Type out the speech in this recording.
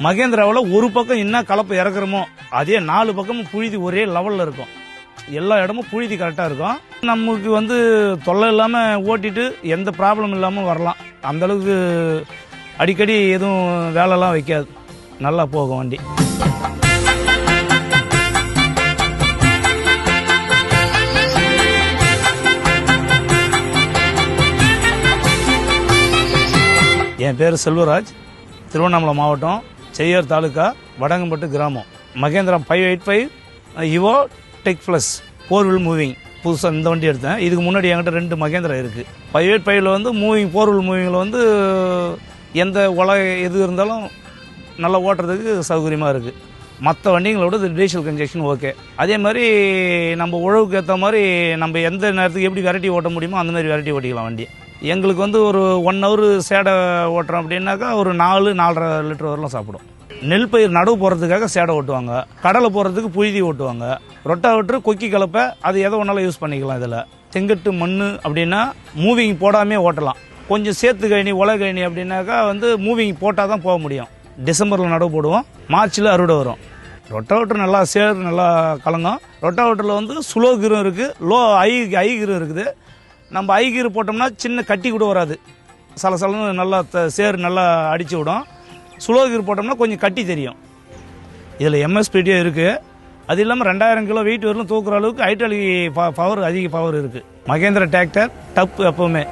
மகேந்திராவில் ஒரு பக்கம் என்ன கலப்பு இறக்குறோமோ அதே 4 பக்கமும் புழுதி ஒரே லெவலில் இருக்கும். எல்லா இடமும் புழுதி கரெக்டாக இருக்கும். நமக்கு வந்து தொல்லை இல்லாமல் ஓட்டிட்டு எந்த ப்ராப்ளம் இல்லாமல் வரலாம். அந்தளவுக்கு அடிக்கடி எதுவும் வேலைலாம் வைக்காது, நல்லா போகும் வண்டி. என் பேர் செல்வராஜ், திருவண்ணாமலை மாவட்டம், செய்யார் தாலுக்கா, வடங்கம்பட்டு கிராமம். Mahindra 585 Yuvo tech plus 4 wheel moving புதுசாக இந்த வண்டி எடுத்தேன். இதுக்கு முன்னாடி என்கிட்ட 2 மகேந்திரா இருக்குது. 585 வந்து மூவிங் 4 வீல் மூவிங்கில் வந்து எந்த எது இருந்தாலும் நல்லா ஓட்டுறதுக்கு சௌகரியமாக இருக்குது. மற்ற வண்டிங்களோட டீசல் கன்ஜெக்ஷன் ஓகே. அதே மாதிரி நம்ம உழவுக்கு ஏற்ற மாதிரி நம்ம எந்த நேரத்துக்கு எப்படி வெரைட்டி ஓட்ட முடியுமோ அந்த மாதிரி வெரைட்டி ஓட்டிக்கலாம் வண்டி. எங்களுக்கு வந்து ஒரு 1 ஹவர் சேடை ஓட்டுறோம் அப்படின்னாக்கா ஒரு 4-4.5 லிட்டர் வரலாம் சாப்பிடும். நெல் பயிர் நடவு போகிறதுக்காக சேடை ஓட்டுவாங்க, கடலை போகிறதுக்கு புழுதி ஓட்டுவாங்க, ரொட்டாவேட்டரு, கொக்கி கலப்பை, அது எதை ஒன்றாலும் யூஸ் பண்ணிக்கலாம். இதில் செங்கட்டு மண் அப்படின்னா மூவிங் போடாமே ஓட்டலாம். கொஞ்சம் சேத்து கழனி உலை கழனி அப்படின்னாக்கா வந்து மூவிங் போட்டால் தான் போக முடியும். டிசம்பரில் நடவு போடுவோம், மார்ச்சில் அறுவடை வரும். ரொட்டாவேட்டர் நல்லா நல்லா கலங்கும். ரொட்டாவேட்டரில் வந்து ஸ்லோ கீரும் இருக்குது, ஹை கீரும் இருக்குது. நம்ம ஐ கீர் போட்டோம்னா சின்ன கட்டி கூட வராது, சலசலன்னு நல்லா நல்லா அடித்து விடும். ஸ்லோ கீர் போட்டோம்னா கொஞ்சம் கட்டி தெரியும். இதில் எம்எஸ்பிடியும் இருக்குது. அது இல்லாமல் 2000 கிலோ வெயிட் வரலும் தூக்குற அளவுக்கு ஹைட்ராலிக் பவர் அதிக பவர் இருக்குது. மகேந்திரா டிராக்டர் டப் எப்போவுமே